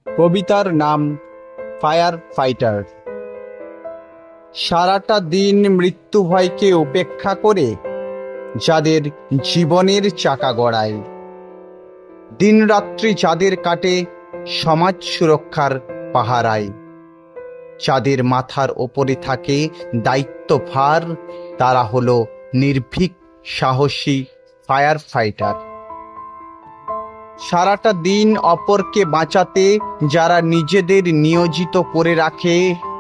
কবিতার নাম fire fighter. সারাটা দিন মৃত্যু ভয়কে উপেক্ষা করে যাদের জীবনের চাকা গড়ায়, দিনরাত্রি যাদের কাটে সমাজ সুরক্ষার পাহারায়, যাদের মাথার ওপরে থাকে দায়িত্বভার, তারা হলো নির্ভীক সাহসী ফায়ার ফাইটার। সারাটা দিন অপরকে বাঁচাতে যারা নিজেদের নিয়োজিত করে রাখে,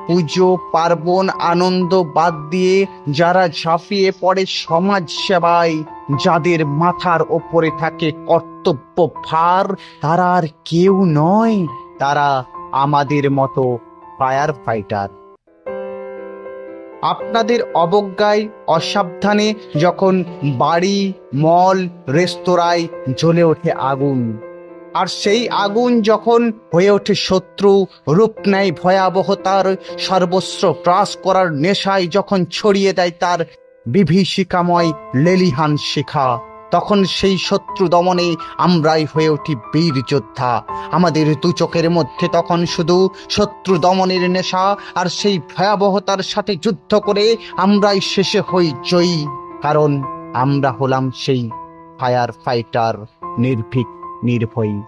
পুজো পার্বণ আনন্দ বাদ দিয়ে যারা ঝাঁপিয়ে পড়ে সমাজ সেবায়, যাদের মাথার ওপরে থাকে কর্তব্য ভার, তারা আর কেউ নয়, তারা আমাদের মতো ফায়ার ফাইটার। আপনাদের অবজ্ঞায় অসাবধানে যখন বাড়ি, মল, রেস্তোরাঁয় জ্বলে ওঠে আগুন, আর সেই আগুন যখন হয়ে ওঠে শত্রু, রূপ নেয় ভয়াবহতার, সর্বস্ব গ্রাস করার নেশায় যখন ছড়িয়ে দেয় তার বিভীষিকাময় লেলিহান শিখা, তখন সেই শত্রু দমনে আমরাই হয়ে উঠি বীর যোদ্ধা। আমাদের দু চোখের মধ্যে তখন শুধু শত্রু দমনের নেশা, আর সেই ভয়াবহতার সাথে যুদ্ধ করে আমরাই শেষে হই জয়ী, কারণ আমরা হলাম সেই ফায়ার ফাইটার, নির্ভীক নির্ভয়ী।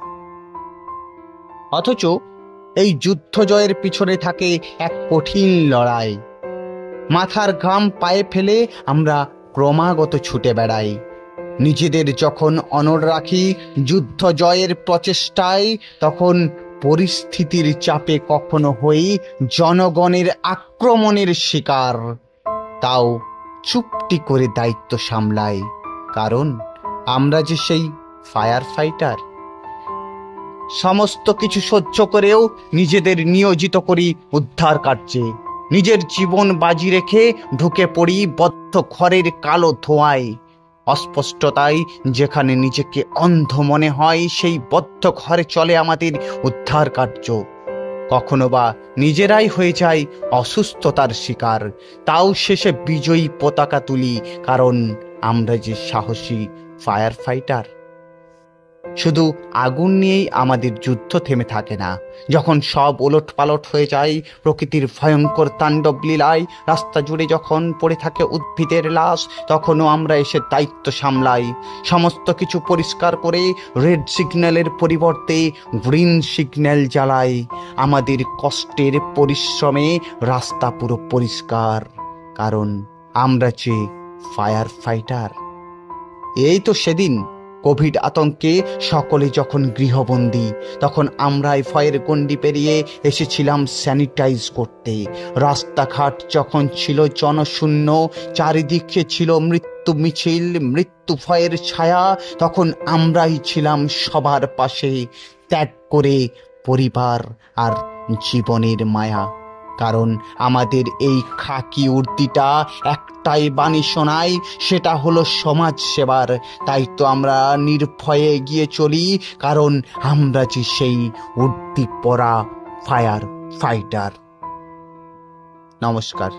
অথচ এই যুদ্ধ জয়ের পিছনে থাকে এক কঠিন লড়াই। মাথার ঘাম পায়ে ফেলে আমরা ক্রমাগত ছুটে বেড়াই, নিজেদের যখন অনড় রাখি যুদ্ধ জয়ের প্রচেষ্টায়, তখন পরিস্থিতির চাপে কখনো হই জনগণের আক্রমণের শিকার। তাও চুপটি করে দায়িত্ব সামলাই, কারণ আমরা যে সেই ফায়ার ফাইটার। সমস্ত কিছু সহ্য করেও নিজেদের নিয়োজিত করি উদ্ধার কার্যে, নিজের জীবন বাজি রেখে ঢুকে পড়ি বদ্ধ ঘরের কালো ধোঁয়ায়। অস্পষ্টতায় যেখানে নিজেকে অন্ধ মনে হয়, সেই বদ্ধ ঘরে চলে আমাদের উদ্ধার কার্য। কখনো বা নিজেরাই হয়ে যায় অসুস্থতার শিকার, তাও শেষে বিজয়ী পতাকা তুলি, কারণ আমরা যে সাহসী ফায়ার ফাইটার। শুধু আগুন নিয়েই আমাদের যুদ্ধ থেমে থাকে না। যখন সব ওলট পালট হয়ে যায় প্রকৃতির ভয়ঙ্কর তাণ্ডব লীলায়, রাস্তা জুড়ে যখন পড়ে থাকে উদ্ভিদের লাশ, তখনও আমরা এসে দায়িত্ব সামলাই। সমস্ত কিছু পরিষ্কার করে রেড সিগন্যালের পরিবর্তে গ্রিন সিগন্যাল জ্বালাই। আমাদের কষ্টের পরিশ্রমে রাস্তা পুরো পরিষ্কার, কারণ আমরা যে ফায়ার ফাইটার। এই তো সেদিন কোভিড আতঙ্কে সকলে যখন গৃহবন্দী, তখন আমরাই ভয়ের গণ্ডি পেরিয়ে এসেছিলাম স্যানিটাইজ করতে। রাস্তাঘাট যখন ছিল জনশূন্য, চারিদিকে ছিল মৃত্যু মিছিল, মৃত্যু ভয়ের ছায়া, তখন আমরাই ছিলাম সবার পাশে, ত্যাগ করে পরিবার আর জীবনের মায়া। কারণ আমাদের এই খাকি উর্দিটা একটাই বাণী শোনায়, সেটা হলো সমাজ সেবার। তাই তো আমরা নির্ভয়ে এগিয়ে চলি, কারণ আমরা যে সেই উর্দি পরা ফায়ার ফাইটার। নমস্কার।